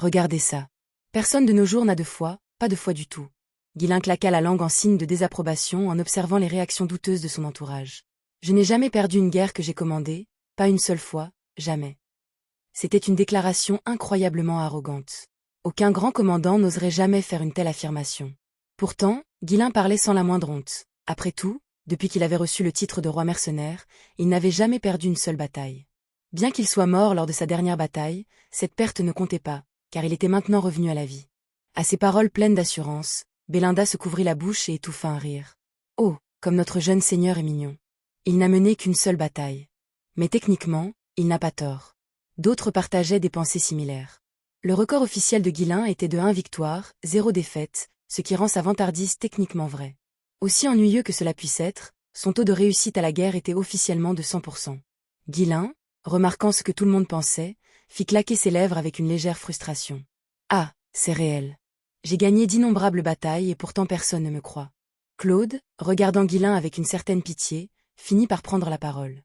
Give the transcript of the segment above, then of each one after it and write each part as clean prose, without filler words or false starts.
Regardez ça. Personne de nos jours n'a de foi, pas de foi du tout. Ghislain claqua la langue en signe de désapprobation en observant les réactions douteuses de son entourage. Je n'ai jamais perdu une guerre que j'ai commandée, pas une seule fois, jamais. C'était une déclaration incroyablement arrogante. Aucun grand commandant n'oserait jamais faire une telle affirmation. Pourtant, Ghislain parlait sans la moindre honte. Après tout, depuis qu'il avait reçu le titre de roi mercenaire, il n'avait jamais perdu une seule bataille. Bien qu'il soit mort lors de sa dernière bataille, cette perte ne comptait pas, car il était maintenant revenu à la vie. À ces paroles pleines d'assurance, Belinda se couvrit la bouche et étouffa un rire. Oh, comme notre jeune seigneur est mignon. Il n'a mené qu'une seule bataille. Mais techniquement, il n'a pas tort. D'autres partageaient des pensées similaires. Le record officiel de Ghislain était de 1 victoire, 0 défaite, ce qui rend sa vantardise techniquement vraie. Aussi ennuyeux que cela puisse être, son taux de réussite à la guerre était officiellement de 100%. Ghislain, remarquant ce que tout le monde pensait, fit claquer ses lèvres avec une légère frustration. Ah, c'est réel. J'ai gagné d'innombrables batailles et pourtant personne ne me croit. Claude, regardant Ghislain avec une certaine pitié, finit par prendre la parole.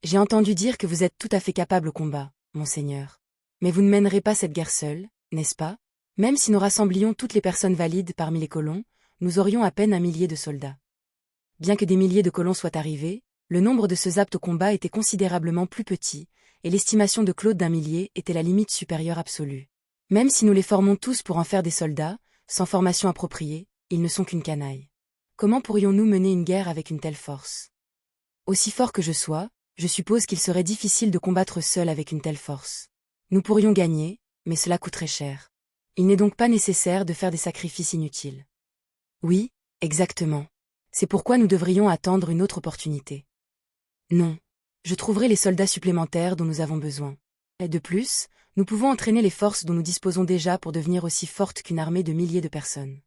J'ai entendu dire que vous êtes tout à fait capable au combat, monseigneur. Mais vous ne mènerez pas cette guerre seule, n'est-ce pas? Même si nous rassemblions toutes les personnes valides parmi les colons, nous aurions à peine 1 millier de soldats. Bien que des milliers de colons soient arrivés, le nombre de ceux aptes au combat était considérablement plus petit, et l'estimation de Claude d'1 millier était la limite supérieure absolue. Même si nous les formons tous pour en faire des soldats, sans formation appropriée, ils ne sont qu'une canaille. Comment pourrions-nous mener une guerre avec une telle force? Aussi fort que je sois, je suppose qu'il serait difficile de combattre seul avec une telle force. Nous pourrions gagner, mais cela coûterait cher. Il n'est donc pas nécessaire de faire des sacrifices inutiles. Oui, exactement. C'est pourquoi nous devrions attendre une autre opportunité. Non. Je trouverai les soldats supplémentaires dont nous avons besoin. Et de plus, nous pouvons entraîner les forces dont nous disposons déjà pour devenir aussi fortes qu'une armée de milliers de personnes.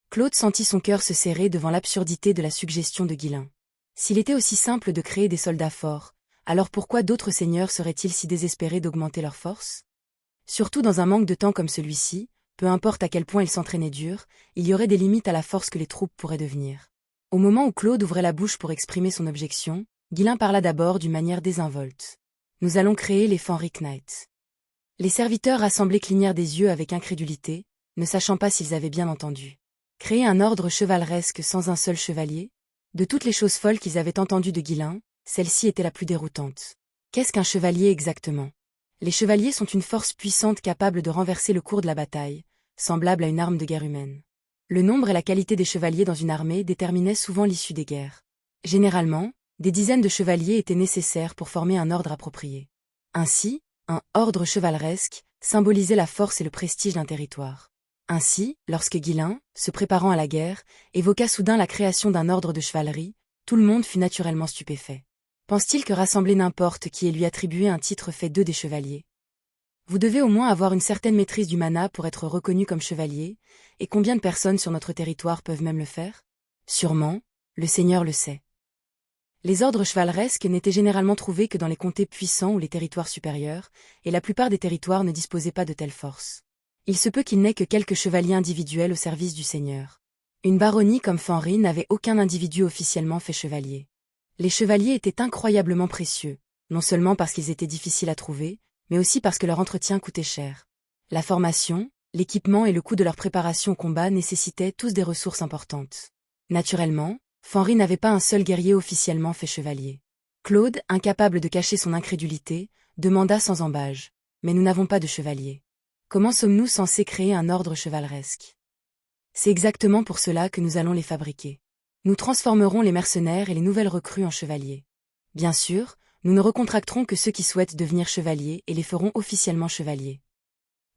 Claude sentit son cœur se serrer devant l'absurdité de la suggestion de Ghislain. S'il était aussi simple de créer des soldats forts, alors pourquoi d'autres seigneurs seraient-ils si désespérés d'augmenter leurs forces? Surtout dans un manque de temps comme celui-ci, peu importe à quel point ils s'entraînaient dur, il y aurait des limites à la force que les troupes pourraient devenir. Au moment où Claude ouvrait la bouche pour exprimer son objection, Ghislain parla d'abord d'une manière désinvolte. Nous allons créer les Fenrir Knights. Les serviteurs rassemblés clignèrent des yeux avec incrédulité, ne sachant pas s'ils avaient bien entendu. Créer un ordre chevaleresque sans un seul chevalier? De toutes les choses folles qu'ils avaient entendues de Ghislain, celle-ci était la plus déroutante. Qu'est-ce qu'un chevalier exactement? Les chevaliers sont une force puissante capable de renverser le cours de la bataille, semblable à une arme de guerre humaine. Le nombre et la qualité des chevaliers dans une armée déterminaient souvent l'issue des guerres. Généralement, des dizaines de chevaliers étaient nécessaires pour former un ordre approprié. Ainsi, un ordre chevaleresque symbolisait la force et le prestige d'un territoire. Ainsi, lorsque Ghislain, se préparant à la guerre, évoqua soudain la création d'un ordre de chevalerie, tout le monde fut naturellement stupéfait. Pense-t-il que rassembler n'importe qui et lui attribuer un titre fait d'eux des chevaliers? Vous devez au moins avoir une certaine maîtrise du mana pour être reconnu comme chevalier, et combien de personnes sur notre territoire peuvent même le faire? Sûrement, le Seigneur le sait. Les ordres chevaleresques n'étaient généralement trouvés que dans les comtés puissants ou les territoires supérieurs, et la plupart des territoires ne disposaient pas de telles forces. Il se peut qu'il n'ait que quelques chevaliers individuels au service du Seigneur. Une baronnie comme Fenrir n'avait aucun individu officiellement fait chevalier. Les chevaliers étaient incroyablement précieux, non seulement parce qu'ils étaient difficiles à trouver, mais aussi parce que leur entretien coûtait cher. La formation, l'équipement et le coût de leur préparation au combat nécessitaient tous des ressources importantes. Naturellement, Fenrir n'avait pas un seul guerrier officiellement fait chevalier. Claude, incapable de cacher son incrédulité, demanda sans ambages. Mais nous n'avons pas de chevalier. Comment sommes-nous censés créer un ordre chevaleresque? C'est exactement pour cela que nous allons les fabriquer. Nous transformerons les mercenaires et les nouvelles recrues en chevaliers. Bien sûr, nous ne recontracterons que ceux qui souhaitent devenir chevaliers et les ferons officiellement chevaliers.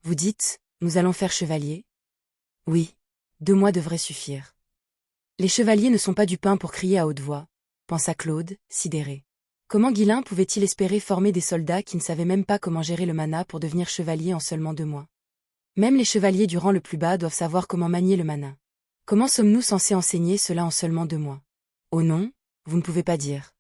Vous dites, nous allons faire chevalier? Oui, 2 mois devraient suffire. Les chevaliers ne sont pas du pain pour crier à haute voix, pensa Claude, sidéré. Comment Ghislain pouvait-il espérer former des soldats qui ne savaient même pas comment gérer le mana pour devenir chevalier en seulement 2 mois? Même les chevaliers du rang le plus bas doivent savoir comment manier le mana. Comment sommes-nous censés enseigner cela en seulement 2 mois? Oh non, vous ne pouvez pas dire.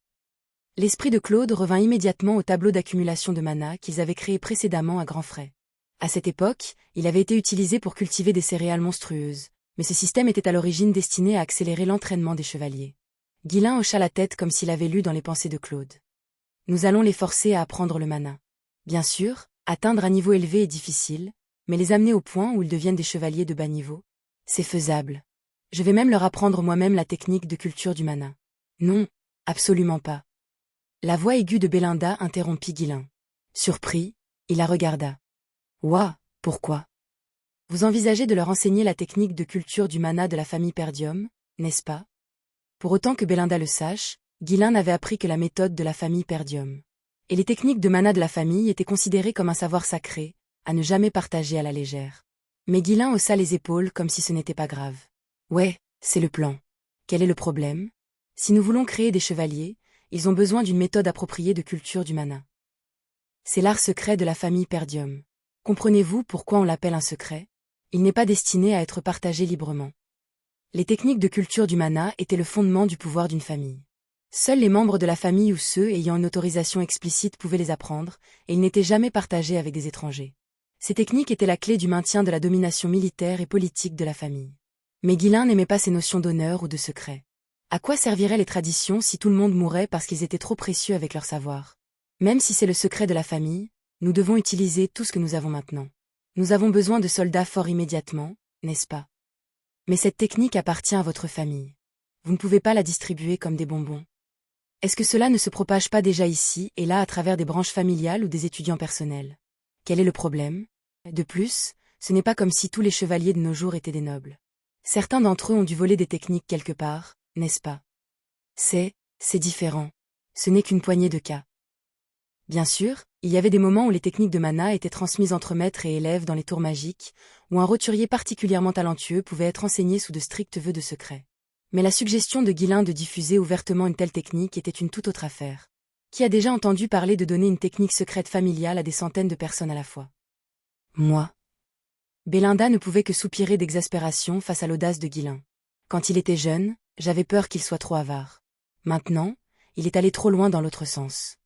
L'esprit de Claude revint immédiatement au tableau d'accumulation de mana qu'ils avaient créé précédemment à grands frais. À cette époque, il avait été utilisé pour cultiver des céréales monstrueuses, mais ce système était à l'origine destiné à accélérer l'entraînement des chevaliers. Ghislain hocha la tête comme s'il avait lu dans les pensées de Claude. Nous allons les forcer à apprendre le mana. Bien sûr, atteindre un niveau élevé est difficile, mais les amener au point où ils deviennent des chevaliers de bas niveau? C'est faisable. Je vais même leur apprendre moi-même la technique de culture du mana. Non, absolument pas. La voix aiguë de Belinda interrompit Guilin. Surpris, il la regarda. Ouah, pourquoi? Vous envisagez de leur enseigner la technique de culture du mana de la famille Perdium, n'est-ce pas? Pour autant que Belinda le sache, Guilin n'avait appris que la méthode de la famille Perdium. Et les techniques de mana de la famille étaient considérées comme un savoir sacré, à ne jamais partager à la légère. Mais Guilin haussa les épaules comme si ce n'était pas grave. Ouais, c'est le plan. Quel est le problème? Si nous voulons créer des chevaliers, ils ont besoin d'une méthode appropriée de culture du mana. C'est l'art secret de la famille Perdium. Comprenez-vous pourquoi on l'appelle un secret? Il n'est pas destiné à être partagé librement. Les techniques de culture du mana étaient le fondement du pouvoir d'une famille. Seuls les membres de la famille ou ceux ayant une autorisation explicite pouvaient les apprendre, et ils n'étaient jamais partagés avec des étrangers. Ces techniques étaient la clé du maintien de la domination militaire et politique de la famille. Mais Guilin n'aimait pas ces notions d'honneur ou de secret. À quoi serviraient les traditions si tout le monde mourait parce qu'ils étaient trop précieux avec leur savoir? Même si c'est le secret de la famille, nous devons utiliser tout ce que nous avons maintenant. Nous avons besoin de soldats forts immédiatement, n'est-ce pas? Mais cette technique appartient à votre famille. Vous ne pouvez pas la distribuer comme des bonbons. Est-ce que cela ne se propage pas déjà ici et là à travers des branches familiales ou des étudiants personnels? Quel est le problème? De plus, ce n'est pas comme si tous les chevaliers de nos jours étaient des nobles. Certains d'entre eux ont dû voler des techniques quelque part, n'est-ce pas? C'est différent. Ce n'est qu'une poignée de cas. Bien sûr, il y avait des moments où les techniques de mana étaient transmises entre maîtres et élèves dans les tours magiques, où un roturier particulièrement talentueux pouvait être enseigné sous de stricts vœux de secret. Mais la suggestion de Guilin de diffuser ouvertement une telle technique était une toute autre affaire. Qui a déjà entendu parler de donner une technique secrète familiale à des centaines de personnes à la fois? Moi. Belinda ne pouvait que soupirer d'exaspération face à l'audace de Guilin. Quand il était jeune, j'avais peur qu'il soit trop avare. Maintenant, il est allé trop loin dans l'autre sens.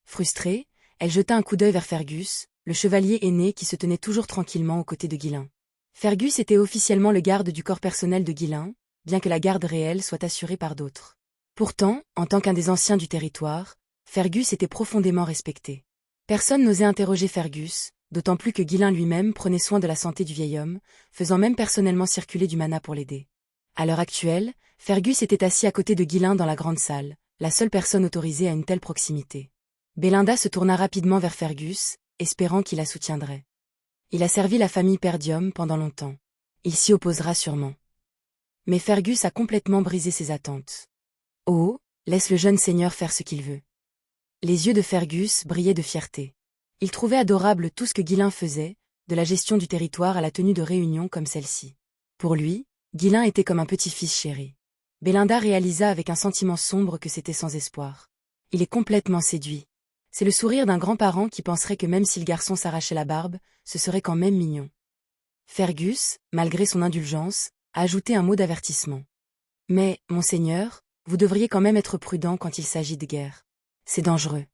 Frustrée, elle jeta un coup d'œil vers Fergus, le chevalier aîné qui se tenait toujours tranquillement aux côtés de Guilin. Fergus était officiellement le garde du corps personnel de Guilin, bien que la garde réelle soit assurée par d'autres. Pourtant, en tant qu'un des anciens du territoire, Fergus était profondément respecté. Personne n'osait interroger Fergus, d'autant plus que Guilin lui-même prenait soin de la santé du vieil homme, faisant même personnellement circuler du mana pour l'aider. À l'heure actuelle, Fergus était assis à côté de Guilin dans la grande salle, la seule personne autorisée à une telle proximité. Belinda se tourna rapidement vers Fergus, espérant qu'il la soutiendrait. Il a servi la famille Perdium pendant longtemps. Il s'y opposera sûrement. Mais Fergus a complètement brisé ses attentes. Oh, laisse le jeune seigneur faire ce qu'il veut. Les yeux de Fergus brillaient de fierté. Il trouvait adorable tout ce que Guilin faisait, de la gestion du territoire à la tenue de réunions comme celle-ci. Pour lui, Guilin était comme un petit-fils chéri. Belinda réalisa avec un sentiment sombre que c'était sans espoir. Il est complètement séduit. C'est le sourire d'un grand-parent qui penserait que même si le garçon s'arrachait la barbe, ce serait quand même mignon. Fergus, malgré son indulgence, a ajouté un mot d'avertissement. Mais, monseigneur, vous devriez quand même être prudent quand il s'agit de guerre. C'est dangereux.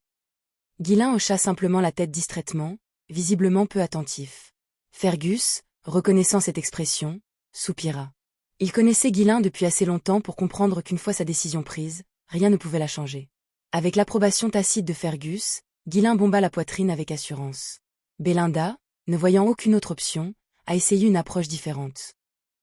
Guilin hocha simplement la tête distraitement, visiblement peu attentif. Fergus, reconnaissant cette expression, soupira. Il connaissait Guilin depuis assez longtemps pour comprendre qu'une fois sa décision prise, rien ne pouvait la changer. Avec l'approbation tacite de Fergus, Guilin bomba la poitrine avec assurance. Belinda, ne voyant aucune autre option, a essayé une approche différente.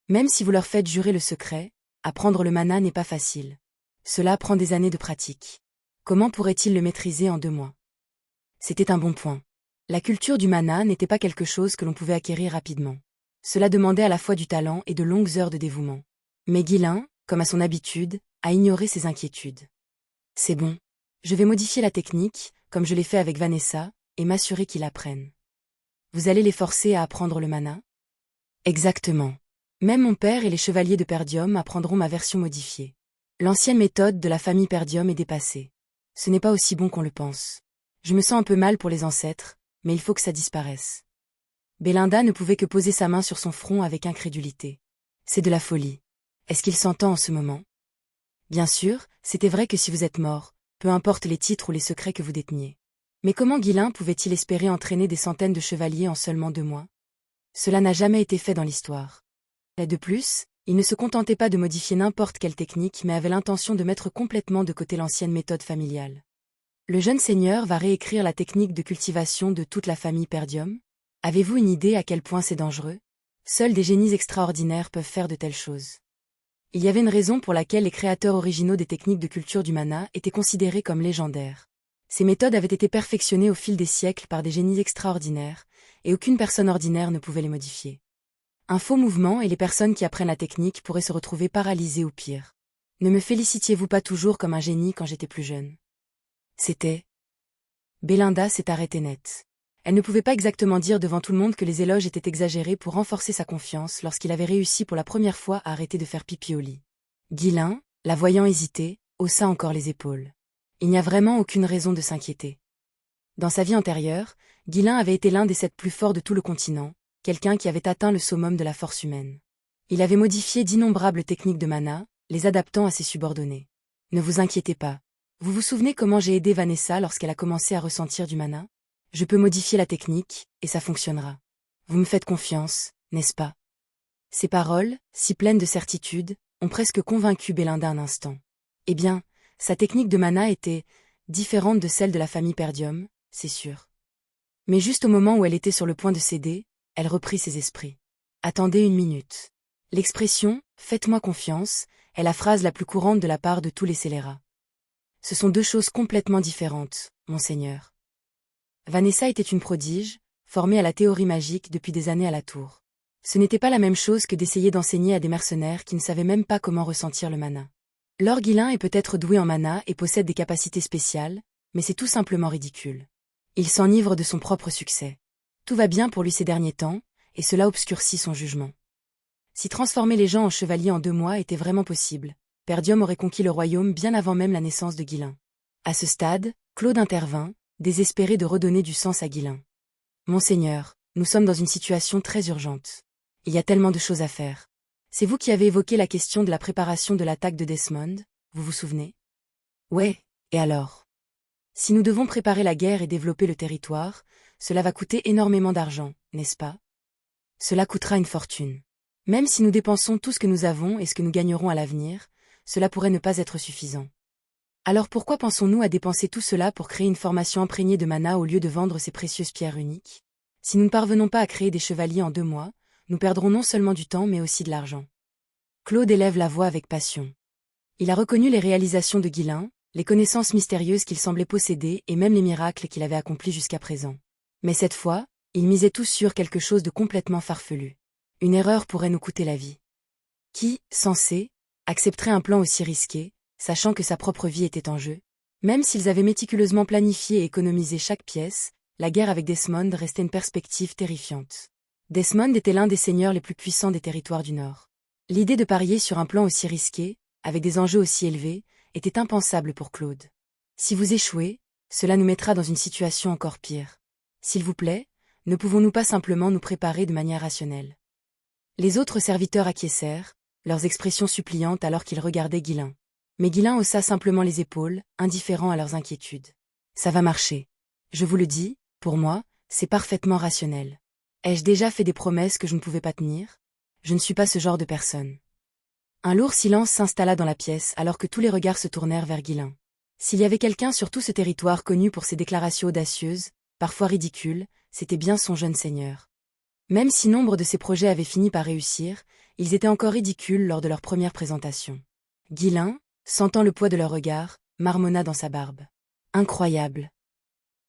Même si vous leur faites jurer le secret, apprendre le mana n'est pas facile. Cela prend des années de pratique. Comment pourrait-il le maîtriser en 2 mois? C'était un bon point. La culture du mana n'était pas quelque chose que l'on pouvait acquérir rapidement. Cela demandait à la fois du talent et de longues heures de dévouement. Mais Guilin, comme à son habitude, a ignoré ses inquiétudes. C'est bon. Je vais modifier la technique, comme je l'ai fait avec Vanessa, et m'assurer qu'ils apprennent. Vous allez les forcer à apprendre le mana? Exactement. Même mon père et les chevaliers de Perdium apprendront ma version modifiée. L'ancienne méthode de la famille Perdium est dépassée. Ce n'est pas aussi bon qu'on le pense. Je me sens un peu mal pour les ancêtres, mais il faut que ça disparaisse. Belinda ne pouvait que poser sa main sur son front avec incrédulité. C'est de la folie. Est-ce qu'il s'entend en ce moment? Bien sûr, c'était vrai que si vous êtes mort, peu importe les titres ou les secrets que vous déteniez. Mais comment Guilin pouvait-il espérer entraîner des centaines de chevaliers en seulement 2 mois? Cela n'a jamais été fait dans l'histoire. Et de plus, il ne se contentait pas de modifier n'importe quelle technique mais avait l'intention de mettre complètement de côté l'ancienne méthode familiale. Le jeune seigneur va réécrire la technique de cultivation de toute la famille Perdium? Avez-vous une idée à quel point c'est dangereux? Seuls des génies extraordinaires peuvent faire de telles choses. Il y avait une raison pour laquelle les créateurs originaux des techniques de culture du mana étaient considérés comme légendaires. Ces méthodes avaient été perfectionnées au fil des siècles par des génies extraordinaires, et aucune personne ordinaire ne pouvait les modifier. Un faux mouvement et les personnes qui apprennent la technique pourraient se retrouver paralysées ou pire. Ne me félicitiez-vous pas toujours comme un génie quand j'étais plus jeune? C'était... Belinda s'est arrêtée net. Elle ne pouvait pas exactement dire devant tout le monde que les éloges étaient exagérés pour renforcer sa confiance lorsqu'il avait réussi pour la première fois à arrêter de faire pipi au lit. Ghislain, la voyant hésiter, haussa encore les épaules. Il n'y a vraiment aucune raison de s'inquiéter. Dans sa vie antérieure, Ghislain avait été l'un des 7 plus forts de tout le continent, quelqu'un qui avait atteint le summum de la force humaine. Il avait modifié d'innombrables techniques de mana, les adaptant à ses subordonnés. Ne vous inquiétez pas. Vous vous souvenez comment j'ai aidé Vanessa lorsqu'elle a commencé à ressentir du mana? Je peux modifier la technique, et ça fonctionnera. Vous me faites confiance, n'est-ce pas? Ces paroles, si pleines de certitude, ont presque convaincu Belinda un instant. Eh bien, sa technique de mana était différente de celle de la famille Perdium, c'est sûr. Mais juste au moment où elle était sur le point de céder, elle reprit ses esprits. Attendez une minute. L'expression « faites-moi confiance » est la phrase la plus courante de la part de tous les scélérats. Ce sont 2 choses complètement différentes, monseigneur. Vanessa était une prodige, formée à la théorie magique depuis des années à la tour. Ce n'était pas la même chose que d'essayer d'enseigner à des mercenaires qui ne savaient même pas comment ressentir le mana. Lord Ghislain est peut-être doué en mana et possède des capacités spéciales, mais c'est tout simplement ridicule. Il s'enivre de son propre succès. Tout va bien pour lui ces derniers temps, et cela obscurcit son jugement. Si transformer les gens en chevaliers en 2 mois était vraiment possible, Perdium aurait conquis le royaume bien avant même la naissance de Ghislain. À ce stade, Claude intervint, désespéré de redonner du sens à Ghislain. Monseigneur, nous sommes dans une situation très urgente. Il y a tellement de choses à faire. C'est vous qui avez évoqué la question de la préparation de l'attaque de Desmond, vous vous souvenez? Ouais, et alors? Si nous devons préparer la guerre et développer le territoire, cela va coûter énormément d'argent, n'est-ce pas? Cela coûtera une fortune. Même si nous dépensons tout ce que nous avons et ce que nous gagnerons à l'avenir, cela pourrait ne pas être suffisant. Alors pourquoi pensons-nous à dépenser tout cela pour créer une formation imprégnée de mana au lieu de vendre ces précieuses pierres uniques? Si nous ne parvenons pas à créer des chevaliers en 2 mois, nous perdrons non seulement du temps mais aussi de l'argent. Claude élève la voix avec passion. Il a reconnu les réalisations de Ghislain, les connaissances mystérieuses qu'il semblait posséder et même les miracles qu'il avait accomplis jusqu'à présent. Mais cette fois, il misait tout sur quelque chose de complètement farfelu. Une erreur pourrait nous coûter la vie. Qui, censé, accepterait un plan aussi risqué, sachant que sa propre vie était en jeu? Même s'ils avaient méticuleusement planifié et économisé chaque pièce, la guerre avec Desmond restait une perspective terrifiante. Desmond était l'un des seigneurs les plus puissants des territoires du Nord. L'idée de parier sur un plan aussi risqué, avec des enjeux aussi élevés, était impensable pour Claude. Si vous échouez, cela nous mettra dans une situation encore pire. S'il vous plaît, ne pouvons-nous pas simplement nous préparer de manière rationnelle? Les autres serviteurs acquiescèrent, leurs expressions suppliantes alors qu'ils regardaient Ghislain. Mais Ghislain haussa simplement les épaules, indifférent à leurs inquiétudes. Ça va marcher. Je vous le dis, pour moi, c'est parfaitement rationnel. Ai-je déjà fait des promesses que je ne pouvais pas tenir? Je ne suis pas ce genre de personne. Un lourd silence s'installa dans la pièce alors que tous les regards se tournèrent vers Ghislain. S'il y avait quelqu'un sur tout ce territoire connu pour ses déclarations audacieuses, parfois ridicules, c'était bien son jeune seigneur. Même si nombre de ses projets avaient fini par réussir, ils étaient encore ridicules lors de leur première présentation. Ghislain, sentant le poids de leur regard, marmonna dans sa barbe. Incroyable.